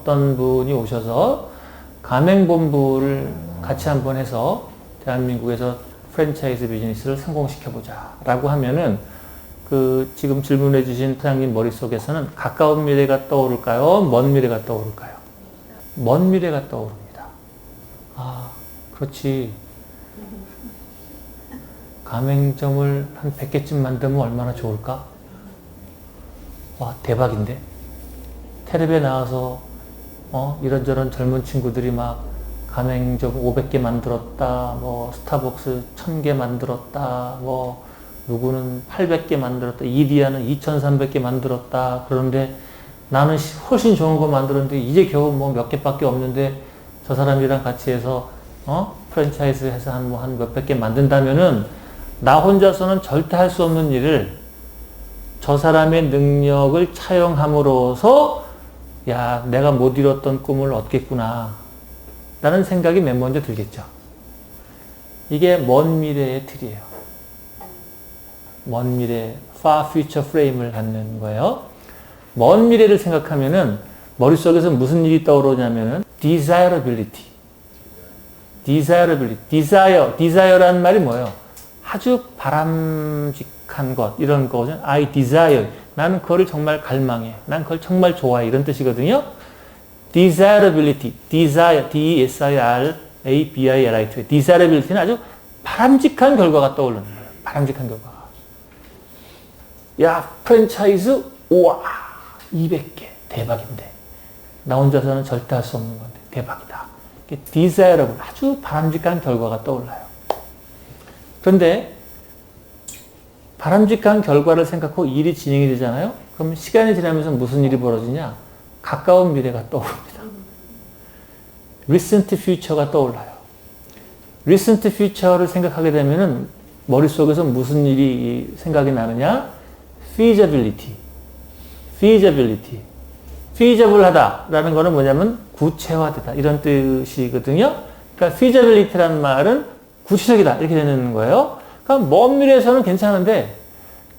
어떤 분이 오셔서 가맹본부를 같이 한번 해서 대한민국에서 프랜차이즈 비즈니스를 성공시켜보자 라고 하면은 그 지금 질문해 주신 사장님 머릿속에서는 가까운 미래가 떠오를까요? 먼 미래가 떠오를까요? 먼 미래가 떠오릅니다. 아, 그렇지. 가맹점을 한 100개쯤 만들면 얼마나 좋을까? 와, 대박인데? 텔레비에 나와서 이런저런 젊은 친구들이 막 가맹점 500개 만들었다, 뭐 스타벅스 1000개 만들었다, 뭐 누구는 800개 만들었다, 이디야는 2300개 만들었다. 그런데 나는 훨씬 좋은 거 만들었는데 이제 겨우 뭐 몇 개밖에 없는데 저 사람이랑 같이 해서 프랜차이즈 해서 한 몇백 개 만든다면은 나 혼자서는 절대 할 수 없는 일을 저 사람의 능력을 차용함으로써 야, 내가 못 이뤘던 꿈을 얻겠구나 라는 생각이 맨 먼저 들겠죠. 이게 먼 미래의 틀이에요. 먼 미래, far future frame을 갖는 거예요. 먼 미래를 생각하면은 머릿속에서 무슨 일이 떠오르냐면은 desirability. desire라는 말이 뭐예요? 아주 바람직한 것, 이런 거죠. I desire. 나는 그거를 정말 갈망해. 난 그걸 정말 좋아해. 이런 뜻이거든요. desirability. desire. D-E-S-I-R-A-B-I-L-I-T. desirability는 아주 바람직한 결과가 떠오르는 거예요. 바람직한 결과가. 야, 프랜차이즈, 우와, 200개. 대박인데. 나 혼자서는 절대 할 수 없는 건데. 대박이다. desirable. 아주 바람직한 결과가 떠올라요. 그런데 바람직한 결과를 생각하고 일이 진행이 되잖아요. 그럼 시간이 지나면서 무슨 일이 벌어지냐? 가까운 미래가 떠오릅니다. recent future가 떠올라요. recent future를 생각하게 되면은 머릿속에서 무슨 일이 생각이 나느냐? feasibility. feasible 하다라는 거는 뭐냐면 구체화되다 이런 뜻이거든요. 그러니까 feasibility라는 말은 구체적이다 이렇게 되는 거예요. 그러니까 먼 미래에서는 괜찮은데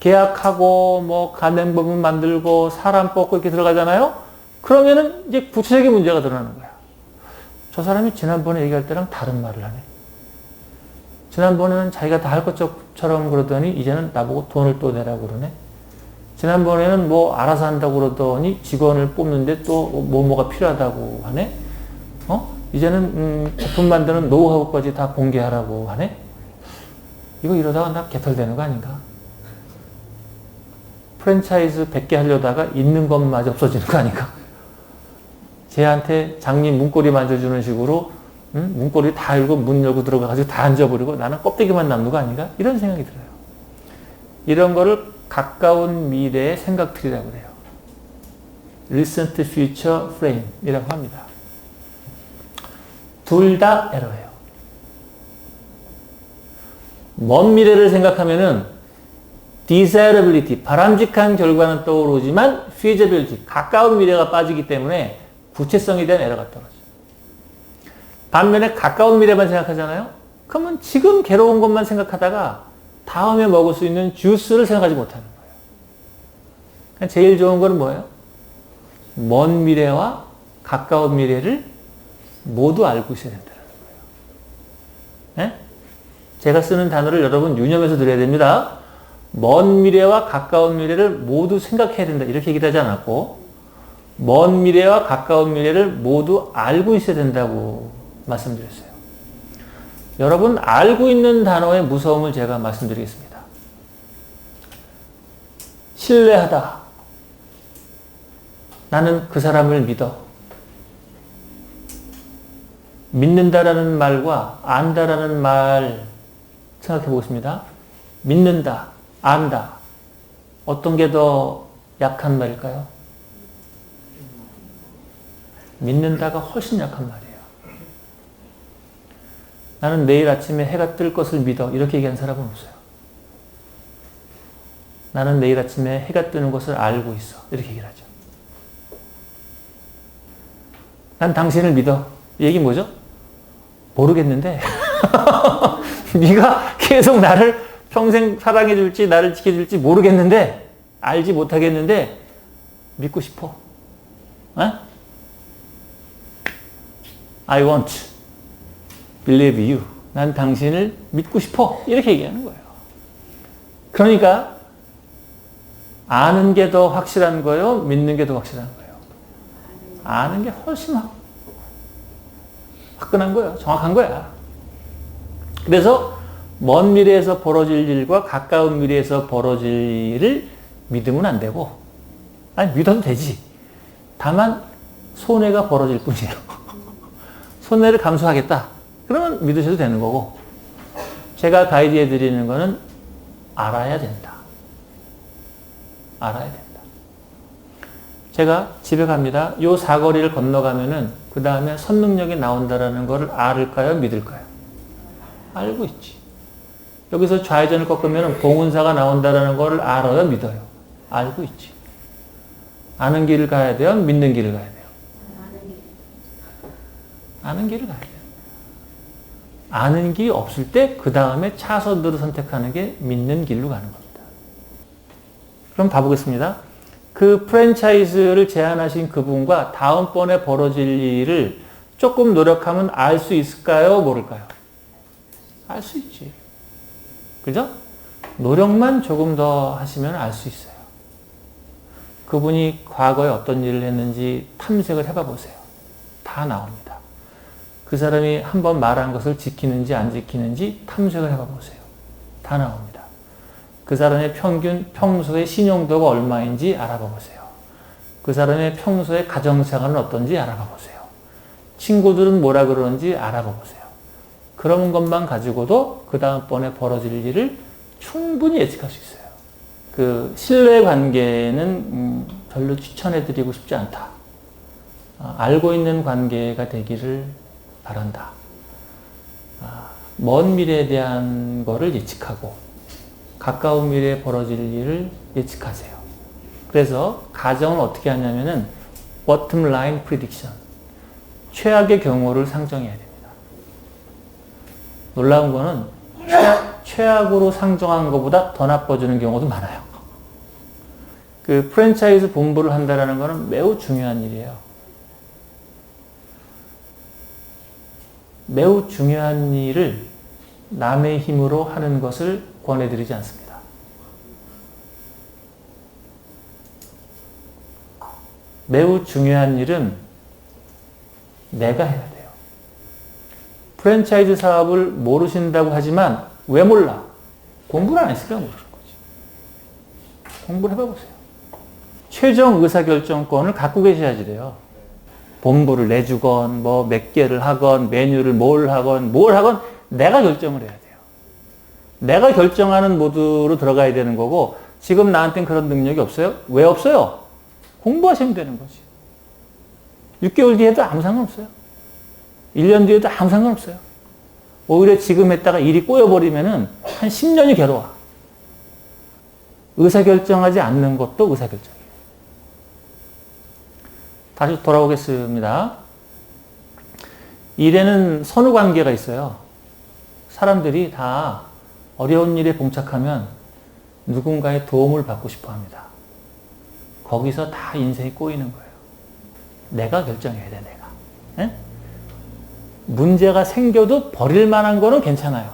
계약하고 뭐 가맹법은 만들고 사람 뽑고 이렇게 들어가잖아요. 그러면은 이제 구체적인 문제가 드러나는 거야. 저 사람이 지난번에 얘기할 때랑 다른 말을 하네. 지난번에는 자기가 다 할 것처럼 그러더니 이제는 나보고 돈을 또 내라고 그러네. 지난번에는 뭐 알아서 한다고 그러더니 직원을 뽑는데 또 뭐가 필요하다고 하네. 이제는 제품 만드는 노하우까지 다 공개하라고 하네. 이거 이러다가 나 개털되는 거 아닌가? 프랜차이즈 100개 하려다가 있는 것마저 없어지는 거 아닌가? 쟤한테 장님 문고리 만져주는 식으로 문고리 다 열고 문 열고 들어가가지고 다 앉아버리고 나는 껍데기만 남는 거 아닌가? 이런 생각이 들어요. 이런 거를 가까운 미래의 생각틀이라고 그래요. recent future frame이라고 합니다. 둘 다 에러예요. 먼 미래를 생각하면은 desirability, 바람직한 결과는 떠오르지만 feasibility, 가까운 미래가 빠지기 때문에 구체성에 대한 에러가 떨어져요. 반면에 가까운 미래만 생각하잖아요? 그러면 지금 괴로운 것만 생각하다가 다음에 먹을 수 있는 주스를 생각하지 못하는 거예요. 그러니까 제일 좋은 건 뭐예요? 먼 미래와 가까운 미래를 모두 알고 있어야 된다는 거예요. 네? 제가 쓰는 단어를 여러분 유념해서 드려야 됩니다. 먼 미래와 가까운 미래를 모두 생각해야 된다. 이렇게 얘기를 하지 않았고, 먼 미래와 가까운 미래를 모두 알고 있어야 된다고 말씀드렸어요. 여러분, 알고 있는 단어의 무서움을 제가 말씀드리겠습니다. 신뢰하다. 나는 그 사람을 믿어. 믿는다라는 말과 안다라는 말 생각해 보겠습니다. 믿는다, 안다. 어떤 게 더 약한 말일까요? 믿는다가 훨씬 약한 말이에요. 나는 내일 아침에 해가 뜰 것을 믿어. 이렇게 얘기하는 사람은 없어요. 나는 내일 아침에 해가 뜨는 것을 알고 있어. 이렇게 얘기를 하죠. 난 당신을 믿어. 이 얘기 뭐죠? 모르겠는데 네가 계속 나를 평생 사랑해 줄지 나를 지켜줄지 모르겠는데 알지 못하겠는데 믿고 싶어. 어? I want to believe you. 난 당신을 믿고 싶어. 이렇게 얘기하는 거예요. 그러니까 아는 게 더 확실한 거예요? 믿는 게 더 확실한 거예요? 아는 게 훨씬 화끈한 거예요. 정확한 거야. 그래서 먼 미래에서 벌어질 일과 가까운 미래에서 벌어질 일을 믿으면 안 되고, 아니 믿어도 되지. 다만 손해가 벌어질 뿐이에요. 손해를 감수하겠다. 그러면 믿으셔도 되는 거고, 제가 가이드해 드리는 거는 알아야 된다. 알아야 된다. 제가 집에 갑니다. 요 사거리를 건너가면은 그 다음에 선능력이 나온다라는 거를 알을까요? 믿을까요? 알고 있지. 여기서 좌회전을 꺾으면 봉은사가 나온다라는 거를 알아요? 믿어요? 알고 있지. 아는 길을 가야 돼요? 믿는 길을 가야 돼요? 아는 길을 가야 돼요. 아는 길이 없을 때 그 다음에 차선으로 선택하는 게 믿는 길로 가는 겁니다. 그럼 봐보겠습니다. 그 프랜차이즈를 제안하신 그분과 다음번에 벌어질 일을 조금 노력하면 알 수 있을까요? 모를까요? 알 수 있지. 그죠? 노력만 조금 더 하시면 알 수 있어요. 그분이 과거에 어떤 일을 했는지 탐색을 해봐 보세요. 다 나옵니다. 그 사람이 한번 말한 것을 지키는지 안 지키는지 탐색을 해봐 보세요. 다 나옵니다. 그 사람의 평소의 신용도가 얼마인지 알아봐 보세요. 그 사람의 평소의 가정생활은 어떤지 알아봐 보세요. 친구들은 뭐라 그러는지 알아봐 보세요. 그런 것만 가지고도 그 다음번에 벌어질 일을 충분히 예측할 수 있어요. 그 신뢰 관계는 별로 추천해드리고 싶지 않다. 알고 있는 관계가 되기를 바란다. 먼 미래에 대한 거를 예측하고 가까운 미래에 벌어질 일을 예측하세요. 그래서 가정을 어떻게 하냐면은 bottom line prediction. 최악의 경우를 상정해야 됩니다. 놀라운 거는 최악으로 상정한 것보다 더 나빠지는 경우도 많아요. 그 프랜차이즈 본부를 한다는 것은 매우 중요한 일이에요. 매우 중요한 일을 남의 힘으로 하는 것을 권해드리지 않습니다. 매우 중요한 일은 내가 해야 돼요. 프랜차이즈 사업을 모르신다고 하지만 왜 몰라? 공부를 안 했으니까 모르는 거지. 공부를 해봐보세요. 최종 의사결정권을 갖고 계셔야지 돼요. 본부를 내주건 뭐 몇 개를 하건 메뉴를 뭘 하건 내가 결정을 해야 돼요. 내가 결정하는 모드로 들어가야 되는 거고 지금 나한테는 그런 능력이 없어요? 왜 없어요? 공부하시면 되는 거지. 6개월 뒤에도 아무 상관없어요. 1년 뒤에도 아무 상관없어요. 오히려 지금 했다가 일이 꼬여버리면은 한 10년이 괴로워. 의사결정하지 않는 것도 의사결정이에요. 다시 돌아오겠습니다. 일에는 선후관계가 있어요. 사람들이 다 어려운 일에 봉착하면 누군가의 도움을 받고 싶어 합니다. 거기서 다 인생이 꼬이는 거예요. 내가 결정해야 돼, 내가. 에? 문제가 생겨도 버릴 만한 거는 괜찮아요.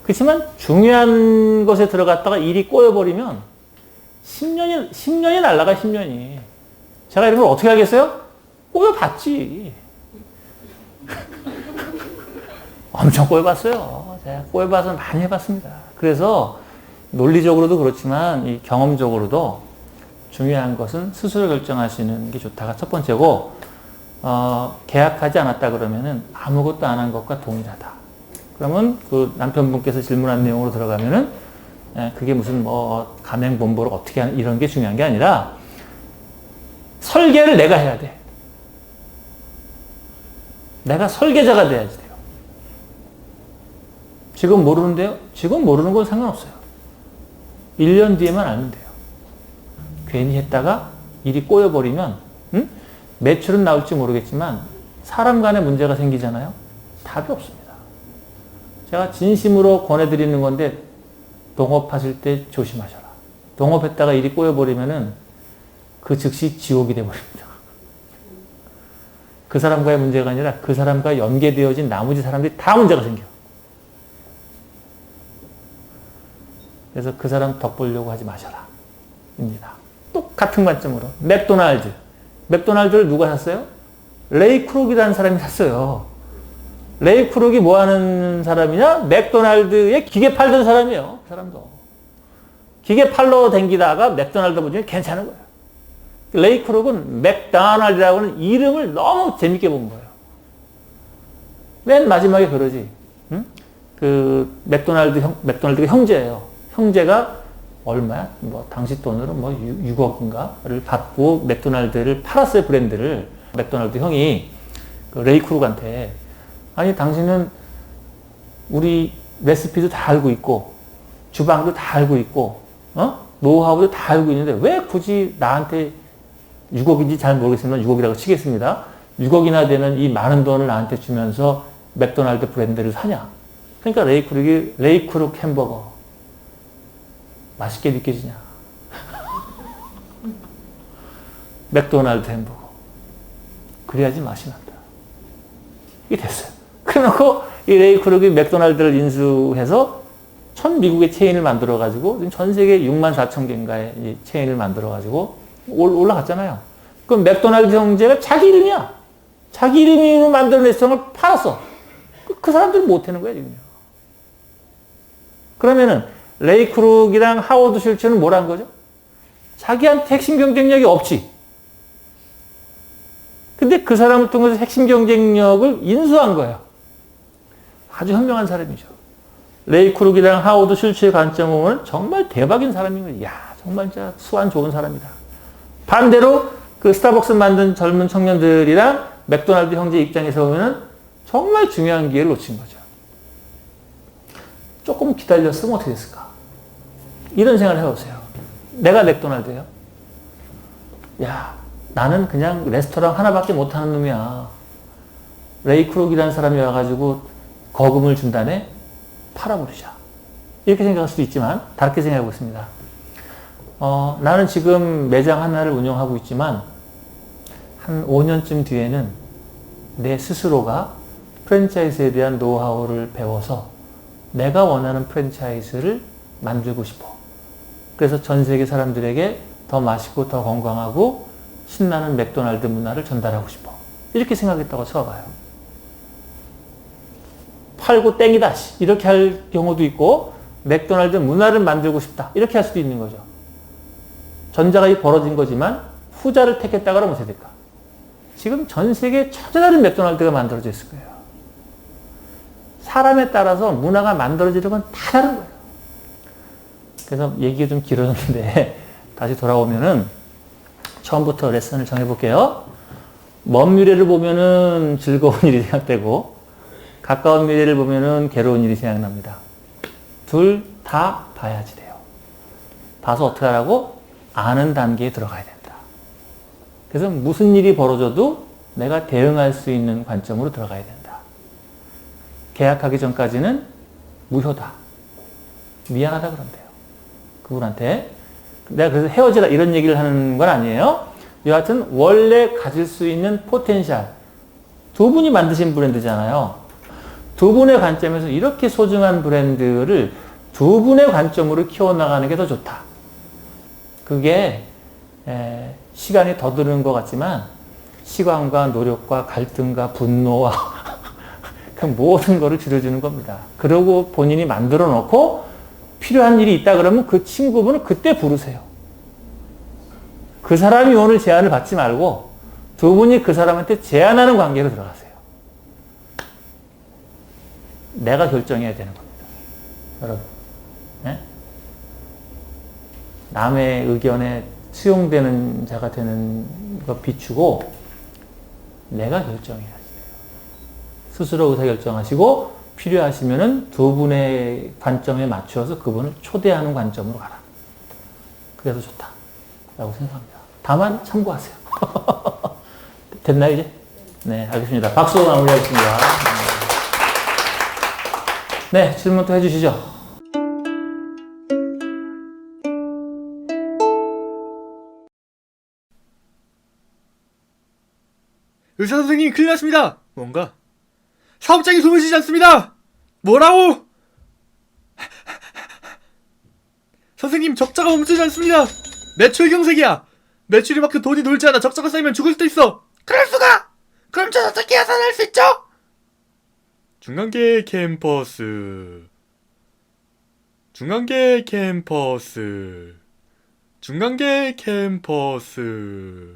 그렇지만 중요한 것에 들어갔다가 일이 꼬여버리면 10년이 날아가, 10년이. 제가 이런 걸 어떻게 하겠어요? 꼬여봤지. 엄청 꼬여봤어요. 제가 꼬여봐서 많이 해봤습니다. 그래서 논리적으로도 그렇지만 이 경험적으로도 중요한 것은 스스로 결정하시는 게 좋다가 첫 번째고, 계약하지 않았다 그러면은 아무것도 안 한 것과 동일하다. 그러면 그 남편분께서 질문한 내용으로 들어가면은 그게 무슨 뭐 가맹본부를 어떻게 하는 이런 게 중요한 게 아니라 설계를 내가 해야 돼. 내가 설계자가 돼야지 돼요. 지금 모르는데요? 지금 모르는 건 상관없어요. 1년 뒤에만 알면 돼요. 괜히 했다가 일이 꼬여버리면 매출은 나올지 모르겠지만 사람 간에 문제가 생기잖아요. 답이 없습니다. 제가 진심으로 권해드리는 건데 동업하실 때 조심하셔라. 동업했다가 일이 꼬여버리면은 그 즉시 지옥이 돼버립니다. 그 사람과의 문제가 아니라 그 사람과 연계되어진 나머지 사람들이 다 문제가 생겨. 그래서 그 사람 덕보려고 하지 마셔라. 입니다. 똑같은 관점으로. 맥도날드. 맥도날드를 누가 샀어요? 레이 크룩이라는 사람이 샀어요. 레이 크룩이 뭐 하는 사람이냐? 맥도날드에 기계 팔던 사람이에요. 그 사람도. 기계 팔러 댕기다가 맥도날드 보시면 괜찮은 거예요. 레이 크룩은 맥도날드라고 하는 이름을 너무 재밌게 본 거예요. 맨 마지막에 그러지. 응? 그 맥도날드가 형제예요. 형제가 얼마야? 뭐 당시 돈으로 뭐 6억인가를 받고 맥도날드를 팔았어요. 브랜드를. 맥도날드 형이 그 레이 크룩한테 아니 당신은 우리 레시피도 다 알고 있고 주방도 다 알고 있고 노하우도 다 알고 있는데 왜 굳이 나한테 6억인지 잘 모르겠지만 6억이라고 치겠습니다. 6억이나 되는 이 많은 돈을 나한테 주면서 맥도날드 브랜드를 사냐. 그러니까 레이 크룩이 레이 크룩 햄버거 맛있게 느껴지냐. 맥도날드 햄버거. 그래야지 맛이 난다. 이게 됐어요. 그래놓고 이 레이 크룩이 맥도날드를 인수해서 전 미국의 체인을 만들어가지고 지금 전 세계 6만 4천 개인가의 체인을 만들어가지고 올라갔잖아요. 그럼 맥도날드 형제가 자기 이름이야. 자기 이름으로 만든 레스토랑을 팔았어. 그 사람들은 못하는 거야, 지금요. 그러면은 레이 크룩이랑 하워드 슐츠는 뭘 한 거죠? 자기한테 핵심 경쟁력이 없지. 근데 그 사람을 통해서 핵심 경쟁력을 인수한 거예요. 아주 현명한 사람이죠. 레이 크룩이랑 하워드 슐츠의 관점을 보면 정말 대박인 사람인 거예요. 이야, 정말 진짜 수완 좋은 사람이다. 반대로 그 스타벅스 만든 젊은 청년들이랑 맥도날드 형제 입장에서 보면 정말 중요한 기회를 놓친 거죠. 조금 기다렸으면 어떻게 됐을까? 이런 생각을 해보세요. 내가 맥도날드예요. 야, 나는 그냥 레스토랑 하나밖에 못하는 놈이야. 레이 크룩이라는 사람이 와가지고 거금을 준다네? 팔아버리자. 이렇게 생각할 수도 있지만 다르게 생각해 보겠습니다. 나는 지금 매장 하나를 운영하고 있지만 한 5년쯤 뒤에는 내 스스로가 프랜차이즈에 대한 노하우를 배워서 내가 원하는 프랜차이즈를 만들고 싶어. 그래서 전 세계 사람들에게 더 맛있고 더 건강하고 신나는 맥도날드 문화를 전달하고 싶어. 이렇게 생각했다고 쳐봐요. 팔고 땡이다. 이렇게 할 경우도 있고 맥도날드 문화를 만들고 싶다. 이렇게 할 수도 있는 거죠. 전자가 벌어진 거지만 후자를 택했다 그러면 어떻게 될까? 지금 전 세계에 천재다른 맥도날드가 만들어져 있을 거예요. 사람에 따라서 문화가 만들어지는 건 다 다른 거예요. 그래서 얘기가 좀 길어졌는데 다시 돌아오면은 처음부터 레슨을 정해볼게요. 먼 미래를 보면은 즐거운 일이 생각되고 가까운 미래를 보면은 괴로운 일이 생각납니다. 둘 다 봐야지 돼요. 봐서 어떻게 하라고? 아는 단계에 들어가야 된다. 그래서 무슨 일이 벌어져도 내가 대응할 수 있는 관점으로 들어가야 된다. 계약하기 전까지는 무효다. 미안하다 그런대요. 그분한테. 내가 그래서 헤어지라 이런 얘기를 하는 건 아니에요. 여하튼 원래 가질 수 있는 포텐셜. 두 분이 만드신 브랜드잖아요. 두 분의 관점에서 이렇게 소중한 브랜드를 두 분의 관점으로 키워나가는 게 더 좋다. 그게 시간이 더 드는 것 같지만 시간과 노력과 갈등과 분노와 그 모든 거를 줄여주는 겁니다. 그러고 본인이 만들어 놓고 필요한 일이 있다 그러면 그 친구분을 그때 부르세요. 그 사람이 오늘 제안을 받지 말고 두 분이 그 사람한테 제안하는 관계로 들어가세요. 내가 결정해야 되는 겁니다. 여러분. 네? 남의 의견에 수용되는 자가 되는 거 비추고 내가 결정해야지 돼요. 스스로 의사결정하시고 필요하시면은 두 분의 관점에 맞춰서 그분을 초대하는 관점으로 가라. 그래서 좋다. 라고 생각합니다. 다만 참고하세요. 됐나요, 이제? 네, 알겠습니다. 박수로 마무리하겠습니다. 네, 질문 또 해주시죠. 의사 선생님 큰일 났습니다. 뭔가? 사업장이 손을 쉬지 않습니다. 뭐라고? 선생님 적자가 멈추지 않습니다. 매출 경색이야. 매출이 만큼 돈이 놀지 않아. 적자가 쌓이면 죽을 수도 있어. 그럴 수가? 그럼 전 어떻게 하산할 수 있죠? 중간계 캠퍼스. 중간계 캠퍼스. 중간계 캠퍼스.